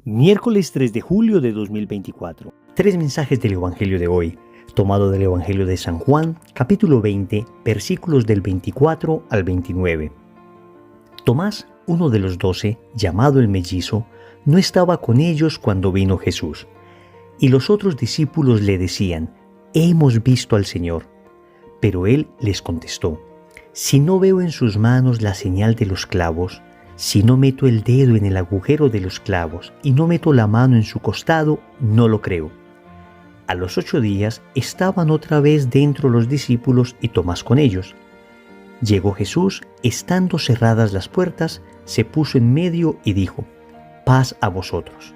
Miércoles 3 de julio de 2024. Tres mensajes del Evangelio de hoy, tomado del Evangelio de San Juan, capítulo 20, versículos del 24 al 29. Tomás, uno de los 12, llamado el mellizo, no estaba con ellos cuando vino Jesús. Y los otros discípulos le decían: «Hemos visto al Señor». Pero él les contestó: «Si no veo en sus manos la señal de los clavos, si no meto el dedo en el agujero de los clavos y no meto la mano en su costado, no lo creo». A los 8 días estaban otra vez dentro los discípulos y Tomás con ellos. Llegó Jesús, estando cerradas las puertas, se puso en medio y dijo: «Paz a vosotros».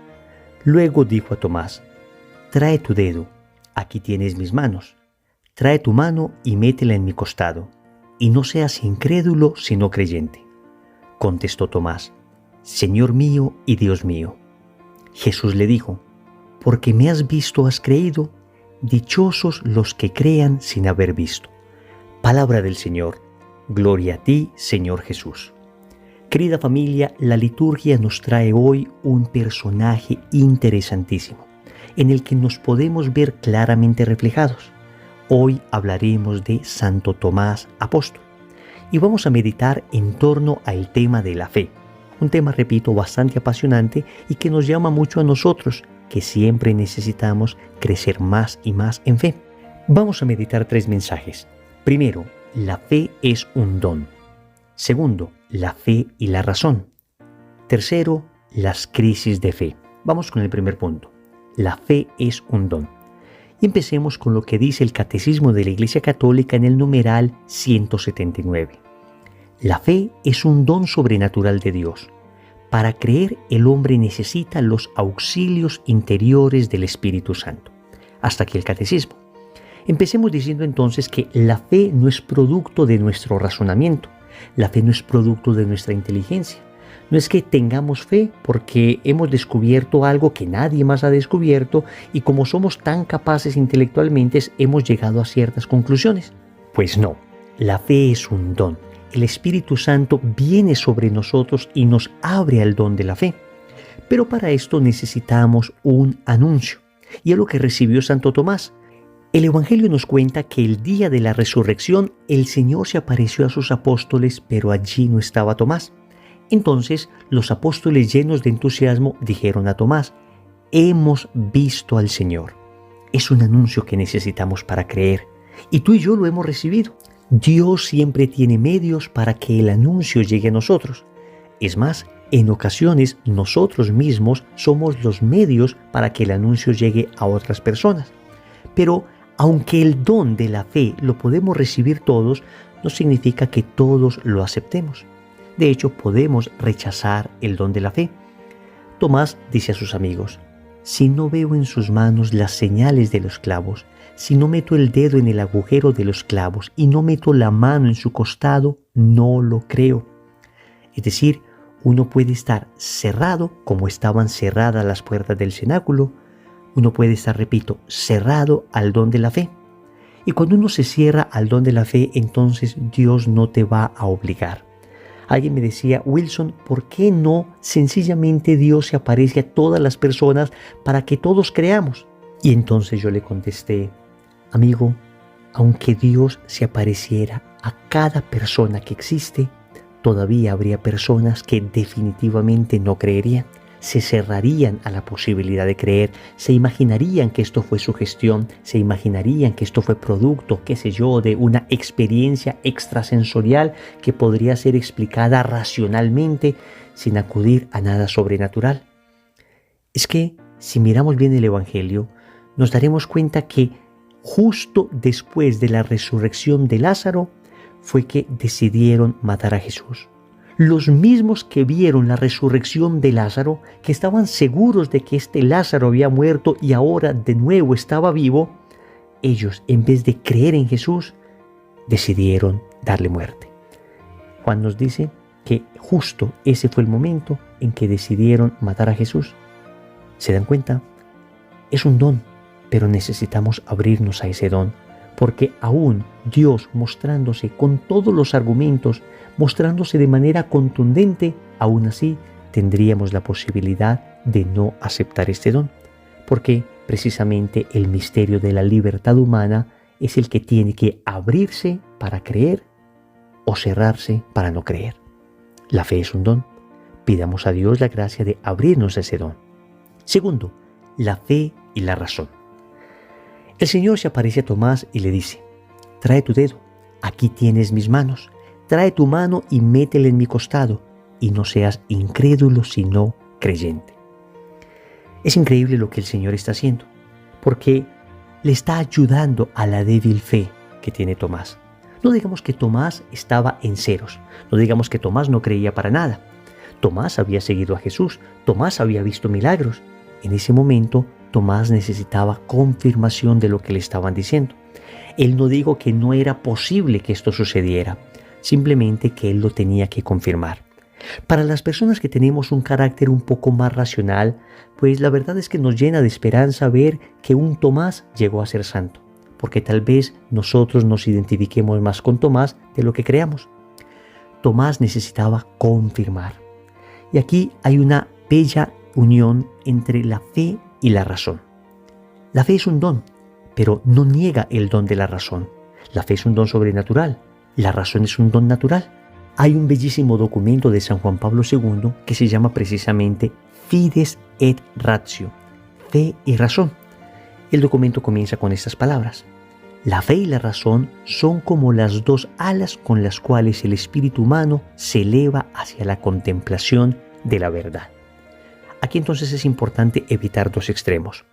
Luego dijo a Tomás: «Trae tu dedo, aquí tienes mis manos. Trae tu mano y métela en mi costado, y no seas incrédulo sino creyente». Contestó Tomás: «Señor mío y Dios mío». Jesús le dijo: «Porque me has visto has creído, dichosos los que crean sin haber visto». Palabra del Señor. Gloria a ti, Señor Jesús. Querida familia, la liturgia nos trae hoy un personaje interesantísimo, en el que nos podemos ver claramente reflejados. Hoy hablaremos de Santo Tomás Apóstol. Y vamos a meditar en torno al tema de la fe. Un tema, repito, bastante apasionante y que nos llama mucho a nosotros, que siempre necesitamos crecer más y más en fe. Vamos a meditar 3 mensajes. Primero, la fe es un don. Segundo, la fe y la razón. Tercero, las crisis de fe. Vamos con el primer punto. La fe es un don. Y empecemos con lo que dice el Catecismo de la Iglesia Católica en el numeral 179. La fe es un don sobrenatural de Dios. Para creer, el hombre necesita los auxilios interiores del Espíritu Santo. Hasta aquí el Catecismo. Empecemos diciendo entonces que la fe no es producto de nuestro razonamiento. La fe no es producto de nuestra inteligencia. No es que tengamos fe porque hemos descubierto algo que nadie más ha descubierto y como somos tan capaces intelectualmente hemos llegado a ciertas conclusiones. Pues no, la fe es un don. El Espíritu Santo viene sobre nosotros y nos abre al don de la fe. Pero para esto necesitamos un anuncio, y es lo que recibió Santo Tomás. El Evangelio nos cuenta que el día de la resurrección el Señor se apareció a sus apóstoles, pero allí no estaba Tomás. Entonces los apóstoles, llenos de entusiasmo, dijeron a Tomás: «Hemos visto al Señor». Es un anuncio que necesitamos para creer, y tú y yo lo hemos recibido. Dios siempre tiene medios para que el anuncio llegue a nosotros. Es más, en ocasiones nosotros mismos somos los medios para que el anuncio llegue a otras personas. Pero aunque el don de la fe lo podemos recibir todos, no significa que todos lo aceptemos. De hecho, podemos rechazar el don de la fe. Tomás dice a sus amigos: «Si no veo en sus manos las señales de los clavos, si no meto el dedo en el agujero de los clavos y no meto la mano en su costado, no lo creo». Es decir, uno puede estar cerrado, como estaban cerradas las puertas del cenáculo. Uno puede estar, repito, cerrado al don de la fe. Y cuando uno se cierra al don de la fe, entonces Dios no te va a obligar. Alguien me decía: «Wilson, ¿por qué no sencillamente Dios se aparece a todas las personas para que todos creamos?». Y entonces yo le contesté: «Amigo, aunque Dios se apareciera a cada persona que existe, todavía habría personas que definitivamente no creerían. Se cerrarían a la posibilidad de creer, se imaginarían que esto fue sugestión, se imaginarían que esto fue producto, qué sé yo, de una experiencia extrasensorial que podría ser explicada racionalmente sin acudir a nada sobrenatural». Es que, si miramos bien el Evangelio, nos daremos cuenta que justo después de la resurrección de Lázaro fue que decidieron matar a Jesús. Los mismos que vieron la resurrección de Lázaro, que estaban seguros de que este Lázaro había muerto y ahora de nuevo estaba vivo, ellos, en vez de creer en Jesús, decidieron darle muerte. Juan nos dice que justo ese fue el momento en que decidieron matar a Jesús. ¿Se dan cuenta? Es un don, pero necesitamos abrirnos a ese don, porque aún Dios, mostrándose con todos los argumentos, mostrándose de manera contundente, aún así tendríamos la posibilidad de no aceptar este don, porque precisamente el misterio de la libertad humana es el que tiene que abrirse para creer o cerrarse para no creer. La fe es un don. Pidamos a Dios la gracia de abrirnos a ese don. Segundo, la fe y la razón. El Señor se aparece a Tomás y le dice: trae tu dedo, aquí tienes mis manos, trae tu mano y métela en mi costado, y no seas incrédulo sino creyente. Es increíble lo que el Señor está haciendo, porque le está ayudando a la débil fe que tiene Tomás. No digamos que Tomás estaba en ceros, no digamos que Tomás no creía para nada. Tomás había seguido a Jesús, Tomás había visto milagros. En ese momento, Tomás necesitaba confirmación de lo que le estaban diciendo. Él no dijo que no era posible que esto sucediera, simplemente que él lo tenía que confirmar. Para las personas que tenemos un carácter un poco más racional, pues la verdad es que nos llena de esperanza ver que un Tomás llegó a ser santo, porque tal vez nosotros nos identifiquemos más con Tomás de lo que creamos. Tomás necesitaba confirmar. Y aquí hay una bella unión entre la fe y la razón. La fe es un don, pero no niega el don de la razón. La fe es un don sobrenatural, la razón es un don natural. Hay un bellísimo documento de San Juan Pablo II que se llama precisamente Fides et Ratio, fe y razón. El documento comienza con estas palabras: la fe y la razón son como las dos alas con las cuales el espíritu humano se eleva hacia la contemplación de la verdad. Aquí entonces es importante evitar dos extremos.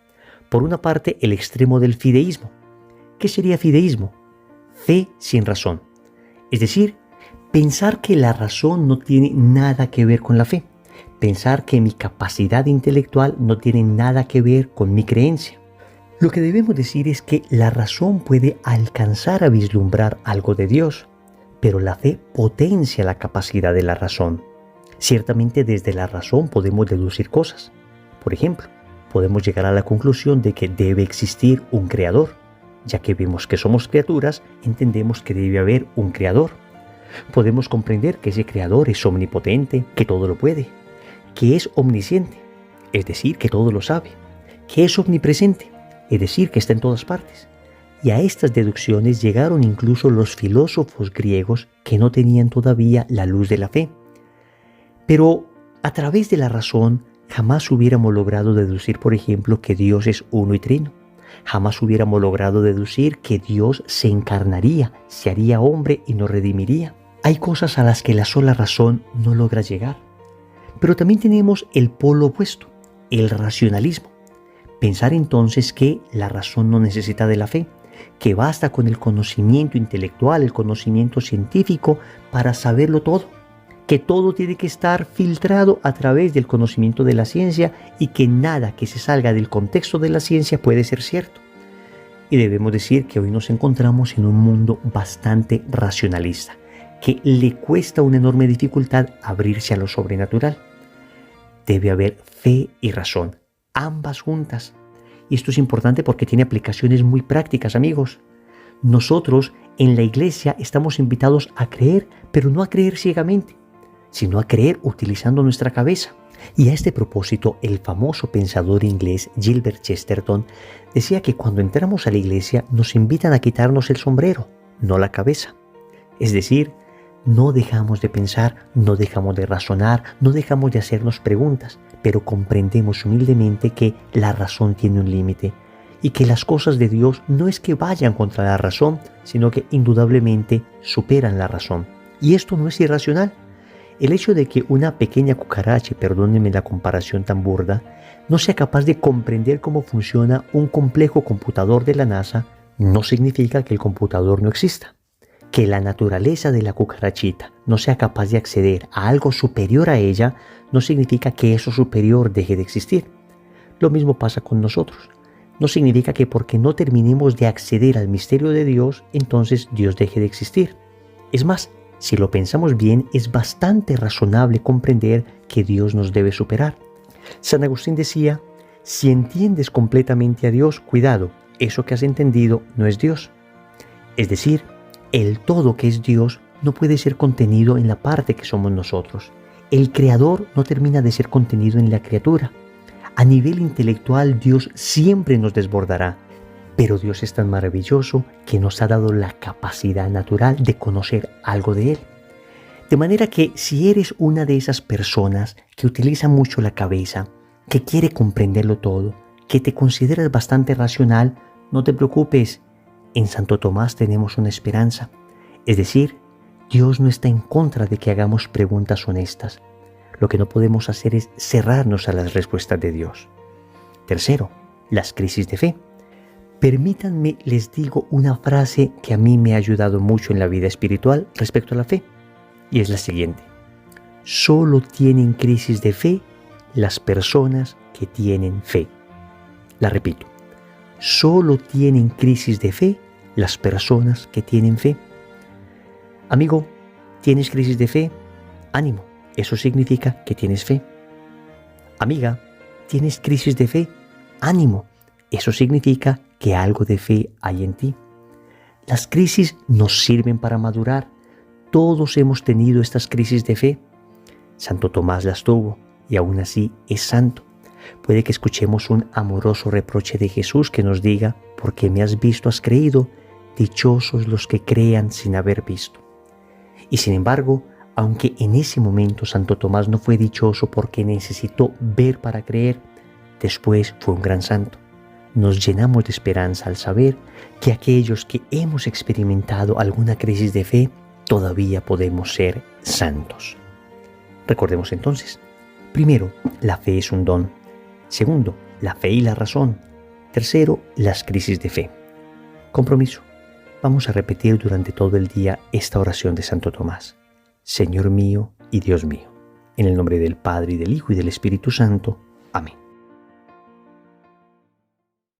Por una parte, el extremo del fideísmo. ¿Qué sería fideísmo? Fe sin razón. Es decir, pensar que la razón no tiene nada que ver con la fe. Pensar que mi capacidad intelectual no tiene nada que ver con mi creencia. Lo que debemos decir es que la razón puede alcanzar a vislumbrar algo de Dios, pero la fe potencia la capacidad de la razón. Ciertamente desde la razón podemos deducir cosas. Por ejemplo, podemos llegar a la conclusión de que debe existir un creador. Ya que vemos que somos criaturas, entendemos que debe haber un creador. Podemos comprender que ese creador es omnipotente, que todo lo puede, que es omnisciente, es decir, que todo lo sabe, que es omnipresente, es decir, que está en todas partes. Y a estas deducciones llegaron incluso los filósofos griegos que no tenían todavía la luz de la fe. Pero a través de la razón jamás hubiéramos logrado deducir, por ejemplo, que Dios es uno y trino. Jamás hubiéramos logrado deducir que Dios se encarnaría, se haría hombre y nos redimiría. Hay cosas a las que la sola razón no logra llegar. Pero también tenemos el polo opuesto, el racionalismo. Pensar entonces que la razón no necesita de la fe, que basta con el conocimiento intelectual, el conocimiento científico para saberlo todo, que todo tiene que estar filtrado a través del conocimiento de la ciencia y que nada que se salga del contexto de la ciencia puede ser cierto. Y debemos decir que hoy nos encontramos en un mundo bastante racionalista, que le cuesta una enorme dificultad abrirse a lo sobrenatural. Debe haber fe y razón, ambas juntas. Y esto es importante porque tiene aplicaciones muy prácticas, amigos. Nosotros en la iglesia estamos invitados a creer, pero no a creer ciegamente, sino a creer utilizando nuestra cabeza. Y a este propósito, el famoso pensador inglés Gilbert Chesterton decía que cuando entramos a la iglesia nos invitan a quitarnos el sombrero, no la cabeza. Es decir, no dejamos de pensar, no dejamos de razonar, no dejamos de hacernos preguntas, pero comprendemos humildemente que la razón tiene un límite y que las cosas de Dios no es que vayan contra la razón, sino que indudablemente superan la razón. Y esto no es irracional. El hecho de que una pequeña cucaracha, perdónenme la comparación tan burda, no sea capaz de comprender cómo funciona un complejo computador de la NASA, no significa que el computador no exista. Que la naturaleza de la cucarachita no sea capaz de acceder a algo superior a ella, no significa que eso superior deje de existir. Lo mismo pasa con nosotros. No significa que porque no terminemos de acceder al misterio de Dios, entonces Dios deje de existir. Es más, si lo pensamos bien, es bastante razonable comprender que Dios nos debe superar. San Agustín decía: si entiendes completamente a Dios, cuidado, eso que has entendido no es Dios. Es decir, el todo que es Dios no puede ser contenido en la parte que somos nosotros. El Creador no termina de ser contenido en la criatura. A nivel intelectual, Dios siempre nos desbordará, pero Dios es tan maravilloso que nos ha dado la capacidad natural de conocer algo de Él. De manera que si eres una de esas personas que utiliza mucho la cabeza, que quiere comprenderlo todo, que te consideras bastante racional, no te preocupes. En Santo Tomás tenemos una esperanza. Es decir, Dios no está en contra de que hagamos preguntas honestas. Lo que no podemos hacer es cerrarnos a las respuestas de Dios. Tercero, las crisis de fe. Permítanme, les digo una frase que a mí me ha ayudado mucho en la vida espiritual respecto a la fe. Y es la siguiente: solo tienen crisis de fe las personas que tienen fe. La repito, solo tienen crisis de fe las personas que tienen fe. Amigo, ¿tienes crisis de fe? Ánimo, eso significa que tienes fe. Amiga, ¿tienes crisis de fe? Ánimo, eso significa que algo de fe hay en ti. Las crisis nos sirven para madurar. Todos hemos tenido estas crisis de fe. Santo Tomás las tuvo y aún así es santo. Puede que escuchemos un amoroso reproche de Jesús que nos diga: porque me has visto, has creído, dichosos los que crean sin haber visto. Y sin embargo, aunque en ese momento Santo Tomás no fue dichoso porque necesitó ver para creer, después fue un gran santo. Nos llenamos de esperanza al saber que aquellos que hemos experimentado alguna crisis de fe todavía podemos ser santos. Recordemos entonces: primero, la fe es un don. Segundo, la fe y la razón. Tercero, las crisis de fe. Compromiso. Vamos a repetir durante todo el día esta oración de Santo Tomás. Señor mío y Dios mío, en el nombre del Padre, y del Hijo, y del Espíritu Santo. Amén.